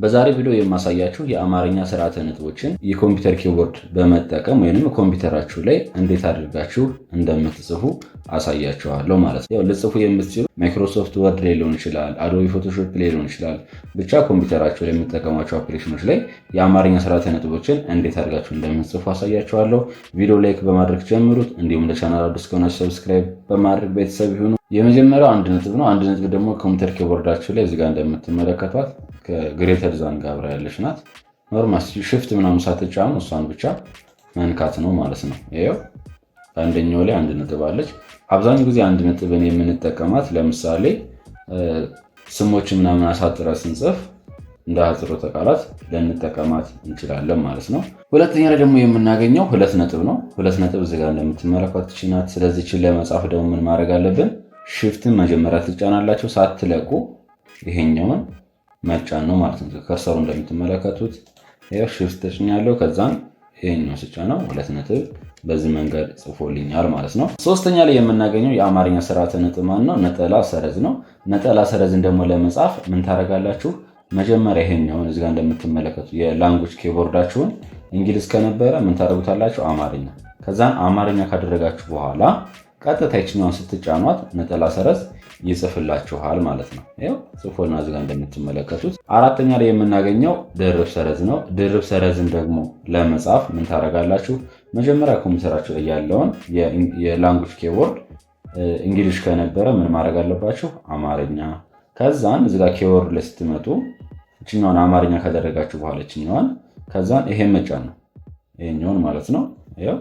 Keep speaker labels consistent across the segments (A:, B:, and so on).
A: በዛሬ ቪዲዮ የማሳያችሁ የአማርኛ ስርዓተ ነጥቦችን የኮምፒውተር ኪቦርድ በመጠቀም ወይንም ኮምፒውተራችሁ ላይ እንዴት አድርጋችሁ እንደምትጽፉ አሳያችኋለሁ ማለት ነው። ልጽፉ የምትችሉ ማይክሮሶፍት ወርድ ላይ ሊሆን ይችላል፣ አዶቢ ፎቶሾፕ ላይ ሊሆን ይችላል። ብቻ ኮምፒውተራችሁ ላይ የምትጠቀሟቸው አፕሊኬሽኖች ላይ የአማርኛ ስርዓተ ነጥቦችን እንዴት አድርጋችሁ እንደምትጽፉ አሳያችኋለሁ። ቪዲዮ ላይክ በማድረግ ጀምሩት። እንዲሁም ለቻናል አዲስ ከሆናችሁ ሰብስክራይብ በማድረግ ቤተሰብ ይሁኑ። የመጀመሪያው አንድ ነጥብ ነው። አንድ ነጥብ ደግሞ ኮምፒውተር ኪቦርዳችሁ ላይ እዚጋ እንደምትመለከቷት ከግሬተር ዛን ጋር አብራ ያለች ናት። ኖርማል ሽፍት ምናምን ሳትጫኑ እሷን ብቻ መንካት ነው ማለት ነው። ይኸው አንደኛው ላይ አንድ ነጥብ አለች። አብዛኛው ጊዜ አንድ ነጥብን የምንጠቀማት ለምሳሌ ስሞች ምናምን አሳጥረ ስንጽፍ እንደ አህጽሮተ ቃላት ልንጠቀማት እንችላለን ማለት ነው። ሁለተኛ ላይ ደግሞ የምናገኘው ሁለት ነጥብ ነው። ሁለት ነጥብ እዚጋ እንደምትመለከቱት ናት። ስለዚህ ችን ለመጻፍ ደግሞ ምን ማድረግ አለብን? ሽፍትን መጀመሪያ ትጫናላችሁ፣ ሳትለቁ ይሄኛውን መጫን ነው ማለት ነው። ከርሰሩ እንደምትመለከቱት ይሄው ሽፍት ተጭኛለሁ። ከዛን ይሄኛው ስጫነው ሁለት ነጥብ በዚህ መንገድ ጽፎልኛል ማለት ነው። ሶስተኛ ላይ የምናገኘው የአማርኛ ስርዓተ ነጥብ ማን ነው? ነጠላ ሰረዝ ነው። ነጠላ ሰረዝን ደግሞ ለመጻፍ ምን ታደርጋላችሁ? መጀመሪያ ይሄኛውን እዚጋ እንደምትመለከቱ የላንጉጅ ኪቦርዳችሁን እንግሊዝ ከነበረ ምን ታደርጉታላችሁ? አማርኛ። ከዛን አማርኛ ካደረጋችሁ በኋላ ቀጥታ ይችኛዋን ስትጫኗት ነጠላ ሰረዝ ይጽፍላችኋል ማለት ነው። ይኸው ጽፎልና እዚጋ እንደምትመለከቱት። አራተኛ ላይ የምናገኘው ድርብ ሰረዝ ነው። ድርብ ሰረዝን ደግሞ ለመጻፍ ምን ታደርጋላችሁ? መጀመሪያ ኮምፒውተራችሁ ላይ ያለውን የላንጉጅ ኪቦርድ እንግሊዝ ከነበረ ምን ማድረግ አለባችሁ? አማርኛ። ከዛን እዚጋ ኪቦርድ ላይ ስትመጡ ይችኛዋን አማርኛ ካደረጋችሁ በኋላ ይችኛዋን ከዛን ይሄን መጫን ነው፣ ይሄኛውን ማለት ነው። ይኸው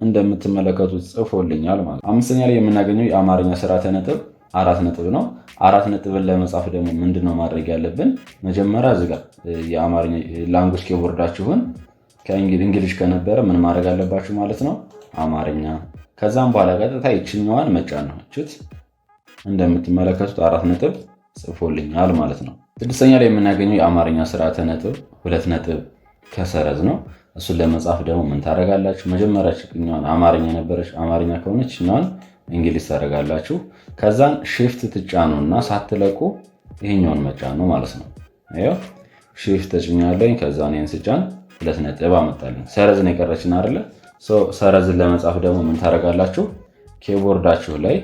A: እንደምትመለከቱት ጽፎልኛል ማለት ነው። አምስተኛ ላይ የምናገኘው የአማርኛ ስርዓተ ነጥብ አራት ነጥብ ነው። አራት ነጥብን ለመጻፍ ደግሞ ምንድነው ማድረግ ያለብን? መጀመሪያ እዚጋ የአማርኛ ላንጉጅ ኪቦርዳችሁን ከእንግሊዝ ከነበረ ምን ማድረግ አለባችሁ ማለት ነው? አማርኛ። ከዛም በኋላ ቀጥታ ይችኛዋን መጫን ነው። እችት እንደምትመለከቱት አራት ነጥብ ጽፎልኛል ማለት ነው። ስድስተኛ ላይ የምናገኘው የአማርኛ ስርዓተ ነጥብ ሁለት ነጥብ ከሰረዝ ነው። እሱን ለመጻፍ ደግሞ ምን ታደርጋላችሁ? መጀመሪያ ችኛዋን አማርኛ ነበረች፣ አማርኛ ከሆነች ችኛዋን እንግሊዝ ታደርጋላችሁ። ከዛን ሽፍት ትጫኑና ሳትለቁ ይሄኛውን መጫን ነው ማለት ነው። ይኸው ሽፍት ተጭኛለኝ። ከዛን ይሄን ስጫን ሁለት ነጥብ አመጣልኝ። ሰረዝን የቀረችን አይደለ? ሰረዝን ለመጻፍ ደግሞ ምን ታደርጋላችሁ? ኪቦርዳችሁ ላይ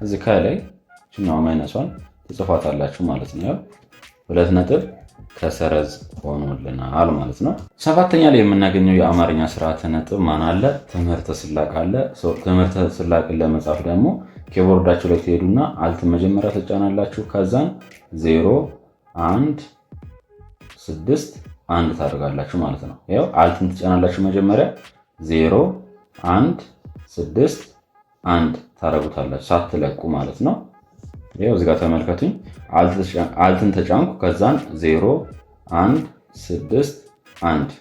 A: እዚህ ከላይ ችኛዋ ማይነሷን ትጽፏታላችሁ ማለት ነው። ሁለት ነጥብ ከሰረዝ ሆኖልናል ማለት ነው። ሰባተኛ ላይ የምናገኘው የአማርኛ ስርዓተ ነጥብ ማን አለ? ትምህርተ ስላቅ አለ። ትምህርተ ስላቅን ለመጻፍ ደግሞ ኪቦርዳችሁ ላይ ትሄዱና አልት መጀመሪያ ትጫናላችሁ። ከዛን 0 1 6 1 ታደርጋላችሁ ማለት ነው። ያው አልትን ትጫናላችሁ መጀመሪያ 0 1 6 1 ታደርጉታላችሁ ሳትለቁ ማለት ነው። ይሄው እዚህ ጋር ተመልከቱኝ። አልትን ተጫንኩ። ከዛን 0 1 6 1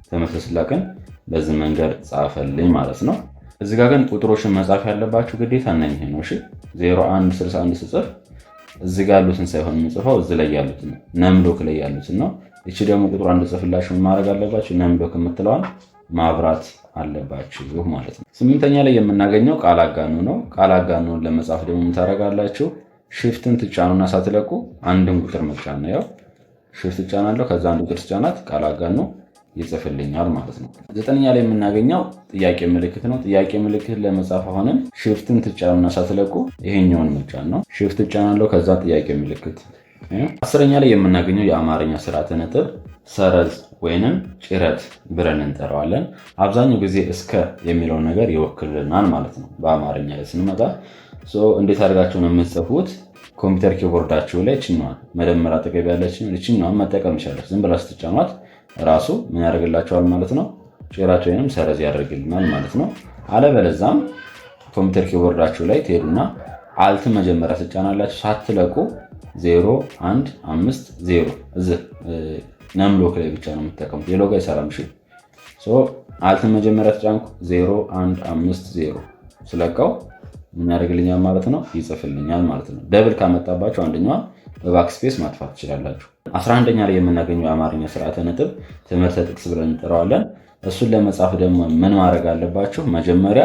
A: ትምህርተ ስላቅን በዚህ መንገድ ጻፈልኝ ማለት ነው። እዚህ ጋር ግን ቁጥሮችን መጻፍ ያለባችሁ ግዴታ እነኚህ ነው። እሺ 0 1 61 ስጽፍ እዚህ ጋር ያሉትን ሳይሆን የምጽፈው እዚህ ላይ ያሉትን ነምዶክ ላይ ያሉትን ነው። እቺ ደግሞ ቁጥሩ አንድ ጽፍላችሁ ማድረግ አለባችሁ። ነምዶክ የምትለዋን ማብራት አለባችሁ ማለት ነው። ስምንተኛ ላይ የምናገኘው ቃል አጋኖ ነው። ቃል አጋኖን ለመጻፍ ደግሞ ምን ታደርጋላችሁ? ሽፍትን ትጫኑና ሳትለቁ አንድን ቁጥር መጫን ነው። ያው ሽፍት ጫናለሁ፣ ከዛ አንድ ቁጥር ጫናት ቃል አጋኖ ይጽፍልኛል ማለት ነው። ዘጠነኛ ላይ የምናገኘው ጥያቄ ምልክት ነው። ጥያቄ ምልክት ለመጻፍ አሁንም ሽፍትን ትጫኑና ሳትለቁ ይሄኛውን መጫን ነው። ሽፍት ጫናለሁ፣ ከዛ ጥያቄ ምልክት። አስረኛ ላይ የምናገኘው የአማርኛ ስርዓተ ነጥብ ሰረዝ ወይንም ጭረት ብለን እንጠራዋለን። አብዛኛው ጊዜ እስከ የሚለውን ነገር ይወክልናል ማለት ነው። በአማርኛ ላይ ስንመጣ እንዴት አድርጋችሁ ነው የምትጽፉት? ኮምፒውተር ኪቦርዳችሁ ላይ ችኛዋን መደመር አጠገብ ያለችን ችኛዋን መጠቀም ይችላል። ዝም ብላ ስትጫኗት ራሱ ምን ያደርግላቸዋል ማለት ነው? ጭረት ወይንም ሰረዝ ያደርግልናል ማለት ነው። አለበለዛም ኮምፒውተር ኪቦርዳችሁ ላይ ትሄዱና አልት መጀመሪያ ትጫናላችሁ ሳትለቁ 0 1 5 0 እዚህ ነምሎክ ላይ ብቻ ነው የምትጠቀሙት። የሎጋ ይሰራም። እሺ አልትን መጀመሪያ ተጫንኩ 0 1 5 0 ስለቀው ምን ያደርግልኛል ማለት ነው? ይጽፍልኛል ማለት ነው። ደብል ካመጣባችሁ አንደኛዋን በባክስፔስ ማጥፋት ትችላላችሁ። 11ኛ ላይ የምናገኘው የአማርኛ ስርዓተ ነጥብ ትምህርተ ጥቅስ ብለን እንጠራዋለን። እሱን ለመጻፍ ደግሞ ምን ማድረግ አለባችሁ? መጀመሪያ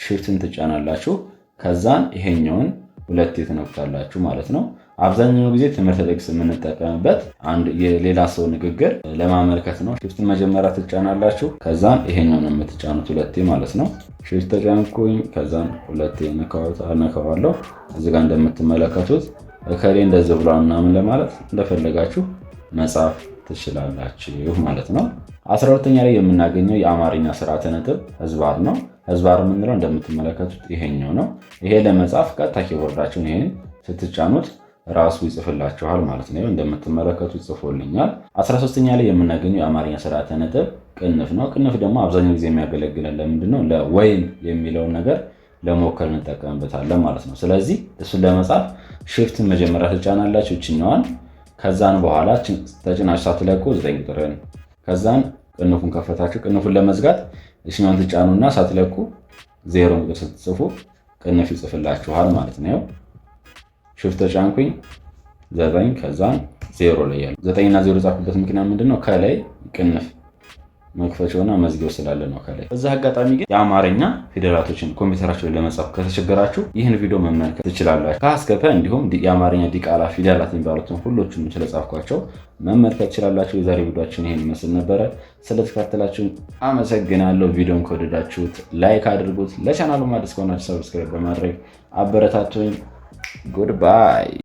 A: ሽፍትን ትጫናላችሁ። ከዛን ይሄኛውን ሁለቴ ትነኩታላችሁ ማለት ነው። አብዛኛው ጊዜ ትምህርት ጥቅስ የምንጠቀምበት አንድ የሌላ ሰው ንግግር ለማመልከት ነው። ሽፍትን መጀመሪያ ትጫናላችሁ። ከዛን ይሄኛውን የምትጫኑት ሁለቴ ማለት ነው። ሽፍት ተጫንኩኝ። ከዛን ሁለቴ ነካዋለሁ። እዚህ ጋር እንደምትመለከቱት እከሌ እንደዚህ ብሏል ምናምን ለማለት እንደፈለጋችሁ መጻፍ ትችላላችሁ ማለት ነው። 12ኛ ላይ የምናገኘው የአማርኛ ስርዓተ ነጥብ ህዝባር ነው። ህዝባር የምንለው እንደምትመለከቱት ይሄኛው ነው። ይሄ ለመጻፍ ቀጥታ ኪቦርዳችሁን ይሄን ስትጫኑት ራሱ ይጽፍላችኋል ማለት ነው። እንደምትመለከቱት ጽፎልኛል። 13ኛ ላይ የምናገኘው የአማርኛ ስርዓተ ነጥብ ቅንፍ ነው። ቅንፍ ደግሞ አብዛኛው ጊዜ የሚያገለግለን ለምንድነው? ለወይን የሚለውን ነገር ለመወከል እንጠቀምበታለን ማለት ነው። ስለዚህ እሱን ለመጻፍ ሽፍትን መጀመሪያ ትጫናላችሁ እችኛዋን። ከዛን በኋላ ተጭናችሁ ሳትለቁ 9 ቁጥርን ከዛን ቅንፉን ከፈታችሁ ቅንፉን ለመዝጋት እችኛዋን ትጫኑና ሳትለቁ 0 ቁጥር ስትጽፉ ቅንፍ ይጽፍላችኋል ማለት ነው። ሽፍት ተጫንኩኝ 9 ከዛን 0 ላይ ያለው 9 እና 0 ጻፍኩበት ምክንያት ምንድነው? ከላይ ቅንፍ መክፈቻውና መዝጊያው ስላለ ነው ከላይ። በዛ አጋጣሚ ግን የአማርኛ ፊደላቶችን ኮምፒውተራችሁን ለመጻፍ ከተቸገራችሁ ይህን ቪዲዮ መመልከት ትችላላችሁ። ከአስከፈ እንዲሁም የአማርኛ ዲቃላ ፊደላት የሚባሉትን ሁሎቹንም ስለጻፍኳቸው መመልከት ትችላላችሁ። የዛሬ ቪዲዮአችን ይሄን ይመስል ነበረ። ስለተከታተላችሁ አመሰግናለሁ። ቪዲዮን ከወደዳችሁት ላይክ አድርጉት። ለቻናሉ አዲስ ከሆናችሁ ሰብስክራይብ በማድረግ አበረታቱኝ። ጉድባይ